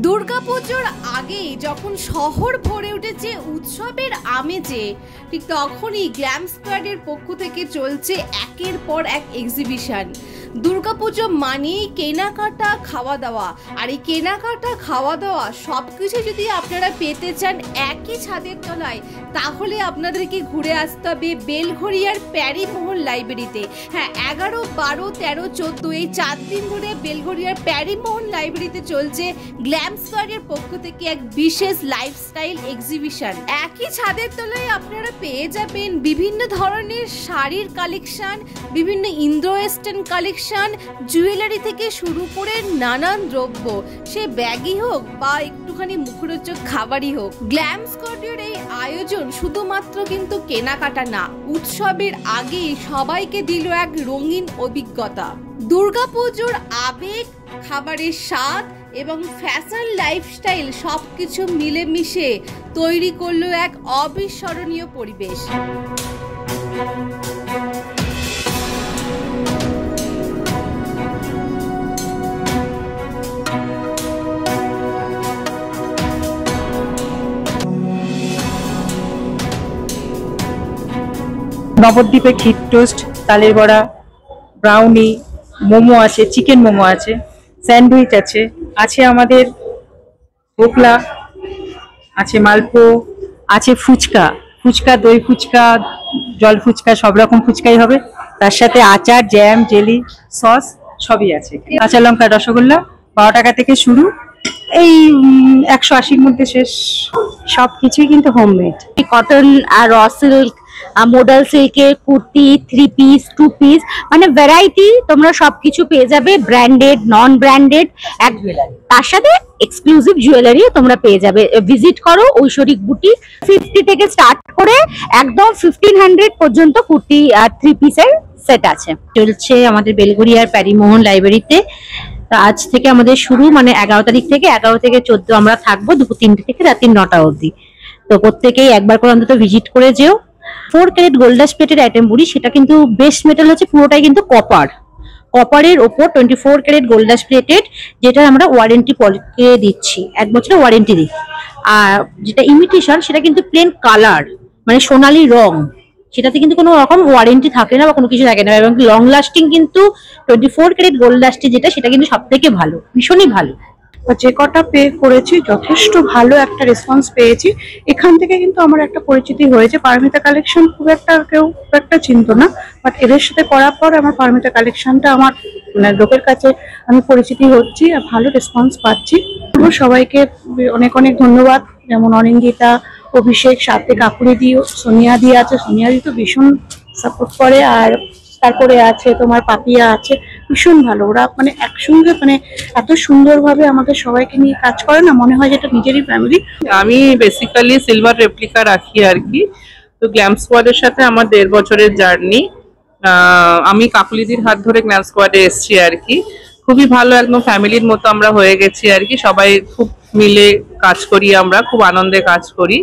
দুর্গাপুজোর আগেই যখন শহর ভরে উঠেছে উৎসবের আমেজে, ঠিক তখনই গ্ল্যাম স্কোয়াডের পক্ষ থেকে চলছে একের পর এক এক্সিবিশন। দুর্গাপুজো মানেই কেনাকাটা, খাওয়া দাওয়া, আর এই কেনাকাটা, খাওয়া দাওয়া সব কিছু যদি আপনারা পেতে চান একই ছাদের তলায়, তাহলে আপনাদেরকে ঘুরে আসতে হবে বেলঘড়িয়ার প্যারিমোহন লাইব্রেরিতে। হ্যাঁ, 11, 12, 13, 14 এই 4 দিন ধরে বেলঘড়িয়ার প্যারিমোহন লাইব্রেরিতে চলছে গ্ল্যাম স্কোয়াডের পক্ষ থেকে এক বিশেষ লাইফস্টাইল এক্সিবিশন। একই ছাদের তলায় আপনারা পেয়ে যাবেন বিভিন্ন ধরনের শাড়ির কালেকশন, বিভিন্ন ইন্ডো ওয়েস্টার্ন কালেকশন, জুয়েলারি থেকে শুরু করে নানান দ্রব্য, সে ব্যাগই হোক বা একটুখানি মুখরোচক খাবারই হোক। গ্ল্যাম স্কোয়াডের এই আয়োজন শুধুমাত্র কিন্তু কেনাকাটা না, উৎসবের আগেই সবাইকে দিল এক রঙিন অভিজ্ঞতা। দুর্গাপুজোর আবেগ, খাবারের স্বাদ এবং ফ্যাশন লাইফস্টাইল সবকিছু মিলেমিশে তৈরি করলো এক অবিস্মরণীয় পরিবেশ। নবদ্বীপে ক্ষীর টোস্ট, তালের বড়া, ব্রাউনি, মোমো আছে, চিকেন মোমো আছে, স্যান্ডউইচ আছে, আছে আমাদের ঢোকলা, আছে মালপো, আছে ফুচকা, দই ফুচকা, জল ফুচকা, সব রকম ফুচকাই হবে। তার সাথে আচার, জ্যাম, জেলি, সস সবই আছে। কাঁচা লঙ্কা রসগোল্লা 12 টাকা থেকে শুরু, এই 180-র মধ্যে শেষ। সবকিছুই কিন্তু হোমমেড। কটন আর র সিল্ক, মডেল সিল্কের কুর্তি, 3 পিস, 2 পিস, মানে ভ্যারাইটি তোমরা সবকিছু পেয়ে যাবে। ব্র্যান্ডেড, নন ব্র্যান্ডেড, তার সাথে এক্সক্লুসিভ জুয়েলারি তোমরা পেয়ে যাবে। ভিজিট করো ঐশ্বরিক বুটিক। 50 থেকে স্টার্ট করে একদম 1500 পর্যন্ত কুর্তি আর 3 পিসের সেট আছে। চলছে আমাদের বেলঘড়িয়ার প্যারিমোহন লাইব্রেরিতে। আজ থেকে আমাদের শুরু, মানে 11 তারিখ থেকে 11 থেকে 14 আমরা থাকবো, দুপুর 3টে থেকে রাত্রি 9টা অবধি। তো প্রত্যেকেই একবার করে অন্তত ভিজিট করে যেও। 4 ক্যারেট গোল্ডাস প্লেটের আইটেম বলি, সেটা কিন্তু বেস্ট মেটাল হচ্ছে পুরোটাই কিন্তু কপারের ওপর 24 ক্যারেট গোল্ডাস প্লেটেড, যেটা আমরা ওয়ারেন্টি পলিকে দিচ্ছি, 1 বছরের ওয়ারেন্টি দিই। আর যেটা ইমিটেশন সেটা কিন্তু প্লেন কালার, মানে সোনালী রং, সেটাতে কিন্তু কোনো রকম ওয়ারেন্টি থাকে না বা কোনো কিছু থাকে না, এবং লং লাস্টিং কিন্তু 24 ক্যারেট গোল্ড লাস্টে যেটা, সেটা কিন্তু সব থেকে ভালো, ভীষণই ভালো। যে কটা পে করেছি যথেষ্ট ভালো একটা রেসপন্স পেয়েছি। এখান থেকে কিন্তু আমার একটা পরিচিতি হয়েছে। পারমিতা কালেকশন খুব একটা কেউ একটা চিনত না, বাট এদের সাথে করার পর আমার পারমিতা কালেকশনটা আমার মানে লোকের কাছে আমি পরিচিতি হচ্ছি আর ভালো রেসপন্স পাচ্ছি। সবাইকে অনেক অনেক ধন্যবাদ, যেমন অনিন্দিতা, অভিষেক, সাথে কাকুরি দি, সোনিয়া দি আছে, সোনিয়া দি তো ভীষণ সাপোর্ট করে। আর তারপরে আছে তোমার পাপিয়া আছে, ভীষণ ভালো। ওরা মানে একসঙ্গে মানে এত সুন্দরভাবে আমাদের সবাইকে নিয়ে কাজ করে না, মনে হয় যেটা নিজেরই ফ্যামিলি। আমি বেসিক্যালি সিলভার রেপ্লিকা রাখি আর কি। তো গ্ল্যাম স্কোয়াডের সাথে আমার 1.5 বছরের জার্নি। আমি কাকুলিদির হাত ধরে গ্ল্যাম স্কোয়াডে এসেছি আর কি। খুবই ভালো, একদম ফ্যামিলির মতো আমরা হয়ে গেছি আর কি। সবাই খুব মিলে কাজ করি, আমরা খুব আনন্দে কাজ করি,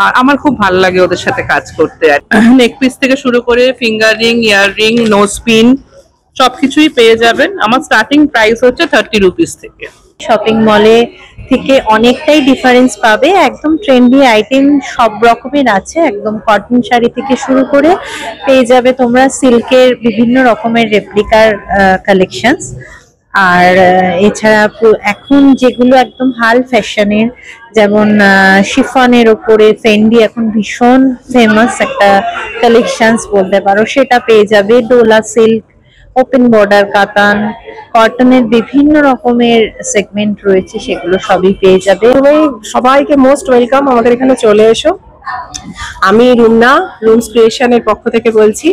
আর আমার খুব ভালো লাগে ওদের সাথে কাজ করতে। আর নেক পিস থেকে শুরু করে ফিঙ্গার রিং, ইয়ার রিং, নোজ পিন সবকিছুই পেয়ে যাবেন। আমার স্টার্টিং প্রাইস হচ্ছে 30 রুপিস থেকে। শপিং মলে থেকে অনেকটাই ডিফারেন্স পাবে, একদম ট্রেন্ডি আইটেম সব রকমের আছে, একদম কটন শাড়ি থেকে শুরু করে পেয়ে যাবে তোমরা সিল্কের বিভিন্ন রকমের রেপ্লিকার কালেকশনস। আর এছাড়া এখন যেগুলো একদম হাল ফ্যাশনের, যেমন শিফনের ওপরে ফেন্ডি এখন ভীষণ ফেমাস একটা কালেকশনস বলতে পারো, সেটা পেয়ে যাবে। ডোলা সিল্ক, ওপেন বর্ডার কাতান, কটনের বিভিন্ন রকমের সেগমেন্ট রয়েছে, সেগুলো সবই পেয়ে যাবে। সবাইকে মোস্ট ওয়েলকাম, আমাদের এখানে চলে এসো। আমি রুমনা, রুমস ক্রিয়েশনের পক্ষ থেকে বলছি।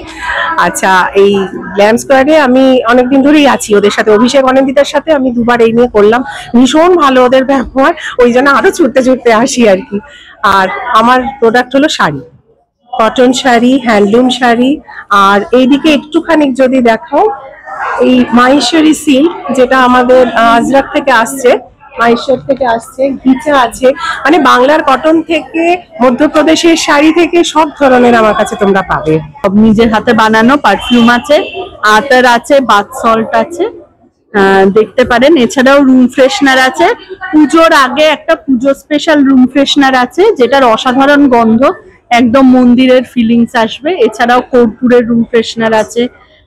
আচ্ছা, এই গ্ল্যাম স্কোয়াডে আমি অনেকদিন ধরেই আছি, ওদের সাথে অভিষেক অনিন্দিতার সাথে আমি 2বার এই নিয়ে করলাম। ভীষণ ভালো ওদের ব্যবহার, ওই জন্য আরো ছুটতে আসি আর কি। আর আমার প্রোডাক্ট হলো শাড়ি, কটন শাড়ি, হ্যান্ডলুম শাড়ি। আর এইদিকে একটুখানি যদি দেখাও, এই মাহেশ্বরী সিল্ক, যেটা আমাদের আজরাক থেকে আসছে, মাহেশ্বর থেকে আসছে, ঘিচা আছে, মানে বাংলার কটন থেকে মধ্যপ্রদেশের শাড়ি থেকে সব ধরনের আমার কাছে তোমরা পাবে। নিজের হাতে বানানো পারফিউম আছে, আতর আছে, বাথ সল্ট আছে, দেখতে পারেন। এছাড়াও রুম ফ্রেশনার আছে, পুজোর আগে একটা পুজো স্পেশাল রুম ফ্রেশনার আছে যেটার অসাধারণ গন্ধ, একদম মন্দিরের ফিলিংস আসবে। এছাড়াও কর্পূরের রুম ফ্রেশনার আছে,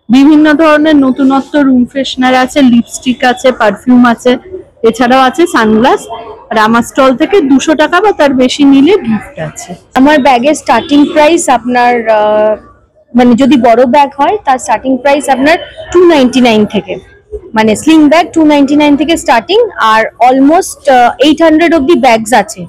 বিভিন্ন ধরনের নতুনত্ব রুম ফ্রেশনার আছে, লিপস্টিক আছে, পারফিউম আছে, এছাড়াও আছে সানগ্লাস। আর আমার স্টল থেকে 200 টাকা বা তার বেশি নিলে গিফট আছে। আমার ব্যাগের স্টার্টিং প্রাইস আপনার মানে যদি বড় ব্যাগ হয় তার স্টার্টিং প্রাইস আপনার 299 থেকে, মানে স্লিং ব্যাগ 299 থেকে স্টার্টিং, আর অলমোস্ট 800 অব্দি ব্যাগস আছে।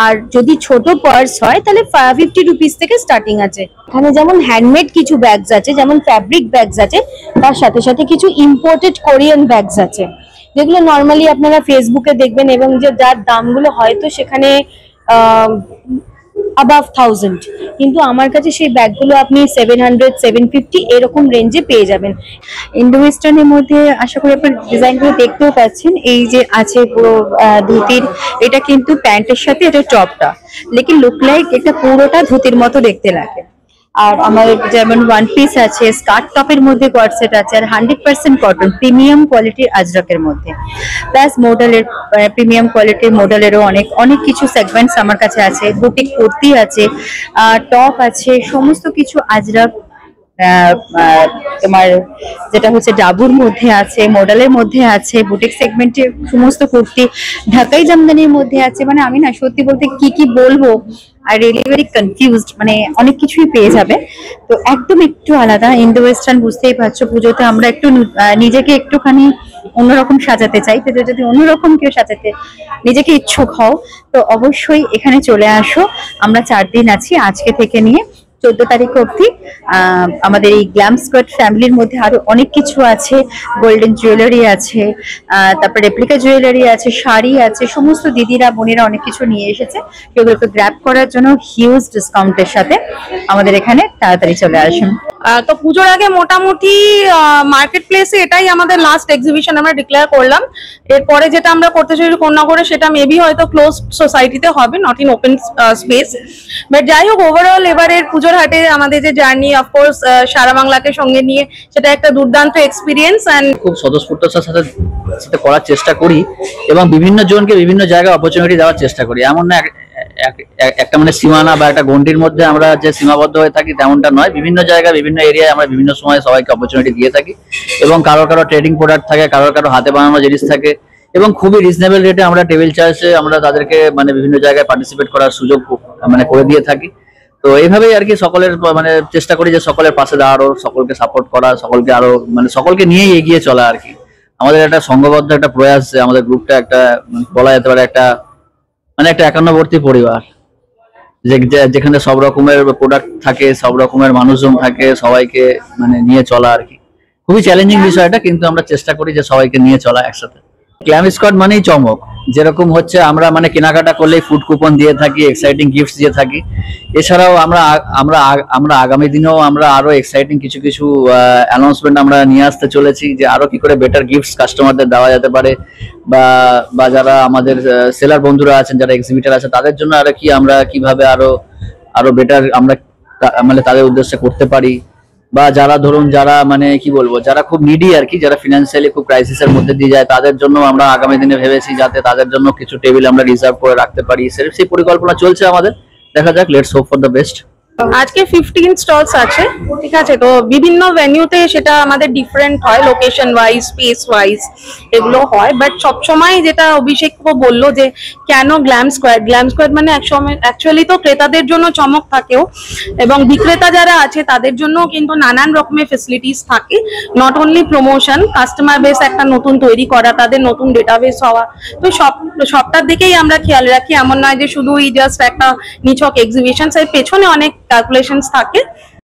আর যদি ছোট পার্স হয় তাহলে 50 রুপিস থেকে স্টার্টিং আছে। এখানে যেমন হ্যান্ডমেড কিছু ব্যাগস আছে, যেমন ফ্যাব্রিক ব্যাগস আছে, তার সাথে সাথে কিছু ইম্পোর্টেড কোরিয়ান ব্যাগস আছে যেগুলো নর্মালি আপনারা ফেসবুকে দেখবেন এবং যে যার দামগুলো হয়তো সেখানে above 1000, কিন্তু আমার কাছে সেই ব্যাগগুলো আপনি 700 750 এরকম রেঞ্জে পেয়ে যাবেন। ইন্ডো ওয়েস্টার্নের মধ্যে আশা করি আপনার ডিজাইনগুলো দেখতেও পাচ্ছেন। এই যে আছে পুরো ধুতির, এটা কিন্তু প্যান্টের সাথে এটা টপটা, লেকিন লুক লাইক এটা পুরোটা ধুতির মতো দেখতে লাগে। আর আমাদের যেমন ওয়ান পিস আছে, স্কার্ট টপের মধ্যে কট সেট আছে, আর 100% কটন প্রিমিয়াম কোয়ালিটির আজরকের মধ্যে, প্লাস মডেলের প্রিমিয়াম কোয়ালিটির মডেলেরও অনেক কিছু সেগমেন্টস আমার কাছে আছে। বুটিক কুর্তি আছে, টপ আছে, সমস্ত কিছু আজরক তোমার যেটা হচ্ছে ডাবুর মধ্যে আছে, মডেলের মধ্যে আছে, বুটিক সেগমেন্টের সমস্ত কুর্তি ঢাকাই জামদানির মধ্যে আছে। মানে আমি না সত্যি বলতে কি বলবো, আর রিয়েলি ভেরি কনফিউজড, মানে অনেক কিছুই পেয়ে যাবে। তো একদম একটু আলাদা ইন্ডো ওয়েস্টার্ন, বুঝতেই পারছো পুজোতে আমরা একটু নিজেকে একটুখানি অন্যরকম সাজাতে চাই। তো যদি অন্যরকম কেউ সাজাতে নিজেকে ইচ্ছুক হও তো অবশ্যই এখানে চলে আসো। আমরা 4 দিন আছি, আজকে থেকে নিয়ে 14 তারিখ অবধি। আমাদের এই গ্ল্যাম স্কোয়াড ফ্যামিলির মধ্যে আরো অনেক কিছু আছে, গোল্ডেন জুয়েলারি আছে, তারপর রেপ্লিকা জুয়েলারি আছে, শাড়ি আছে, সমস্ত দিদিরা বোনেরা অনেক কিছু নিয়ে এসেছে। সেগুলোকে গ্র্যাব করার জন্য হিউজ ডিসকাউন্টের সাথে আমাদের এখানে তাড়াতাড়ি চলে আসুন। তো পুজোর আগে মোটামুটি মার্কেট প্লেসে এটাই আমাদের লাস্ট এক্সিবিশন আমরা ডিক্লেয়ার করলাম। এরপরে যেটা আমরা করতে চাই কন্যাগড়ে, সেটা মেবি হয়তো ক্লোজ সোসাইটিতে হবে, not in open space. But যাই হোক, ওভারঅল এবারের পুজোর হাটে আমাদের যে জার্নি, অফকোর্স সারা বাংলাকে সঙ্গে নিয়ে, সেটা একটা দুর্দান্ত এক্সপিরিয়েন্স। অ্যান্ড খুব স্বতঃস্ফূর্ততার সাথে করার চেষ্টা করি এবং বিভিন্ন জনকে বিভিন্ন জায়গায় অপরচুনিটি দেওয়ার চেষ্টা করি। এমন না একটা মানে সীমানা বা একটা গন্ডির মধ্যে আমরা যে সীমাবদ্ধ হয়ে থাকি তেমনটা নয়। বিভিন্ন জায়গায় বিভিন্ন এরিয়ায় আমরা বিভিন্ন সময় সবাইকে অপরচুনিটি দিয়ে থাকি এবং কারো ট্রেডিং প্রোডাক্ট থাকে, কারো হাতে বানানো জিনিস থাকে এবং খুবই রিজনেবল রেটে আমরা টেবিল চার্জে আমরা তাদেরকে মানে বিভিন্ন জায়গায় পার্টিসিপেট করার সুযোগ মানে করে দিয়ে থাকি। তো এইভাবেই আর কি সকলের মানে চেষ্টা করি যে সকলের পাশে দাঁড়ানো, সকলকে সাপোর্ট করা, সকলকে আরো মানে সকলকে নিয়েই এগিয়ে চলা আর কি। আমাদের একটা সংঘবদ্ধ একটা প্রয়াস, আমাদের গ্রুপটা একটা বলা যেতে পারে একটা মানে একটা একান্নবর্তী পরিবার, যেখানে সব রকমের প্রোডাক্ট থাকে, সব রকমের মানুষজন থাকে, সবাইকে মানে নিয়ে চলা আর কি। খুবই চ্যালেঞ্জিং বিষয়টা, কিন্তু আমরা চেষ্টা করি যে সবাইকে নিয়ে চলা একসাথে। গ্ল্যাম স্কোয়াড মানেই চমক, যেরকম হচ্ছে আমরা মানে কেনাকাটা করলেই ফুড কুপন দিয়ে থাকি, এক্সাইটিং গিফট দিয়ে থাকি। এছাড়াও আমরা আগামী দিনেও আমরা আরো এক্সাইটিং কিছু অ্যানাউন্সমেন্ট আমরা নিয়ে আসতে চলেছি, যে আরো কি করে বেটার গিফটস কাস্টমারদের দেওয়া যেতে পারে, বা যারা আমাদের সেলার বন্ধুরা আছেন, যারা এক্সিবিটার আছে, তাদের জন্য আরো কি আমরা কিভাবে আরো বেটার আমরা মানে তাদের উদ্দেশ্যে করতে পারি, বা যারা ধরুন যারা মানে কি বলবো যারা খুব নিডি আর কি, যারা ফিনান্সিয়ালি খুব ক্রাইসিসের মধ্যে দিয়ে যায়, তাদের জন্য আমরা আগামী দিনে ভেবেছি যাতে তাদের জন্য কিছু টেবিল আমরা রিজার্ভ করে রাখতে পারি। সেই পরিকল্পনা চলছে আমাদের, দেখা যাক, let's hope for the best. আজকে 15 স্টলস আছে, ঠিক আছে। তো বিভিন্ন ভেন্যুতে সেটা আমাদের ডিফারেন্ট হয়, লোকেশন ওয়াইজ, স্পেস ওয়াইজ এগুলো হয়। বাট সবসময় যেটা অভিষেক বললো যে কেন গ্ল্যাম স্কোয়াড মানে একসময় অ্যাকচুয়ালি তো ক্রেতাদের জন্য চমক থাকেও, এবং বিক্রেতা যারা আছে তাদের জন্য কিন্তু নানান রকমের ফেসিলিটিস থাকে। Not only promotion, customer base একটা নতুন তৈরি করা, তাদের নতুন ডেটাবেস হওয়া, তো সবটার দিকেই আমরা খেয়াল রাখি। এমন নয় যে শুধুই জাস্ট একটা নিছক এক্সিবিশন, এর পেছনে অনেক ক্যালকুলেশনস থাকে।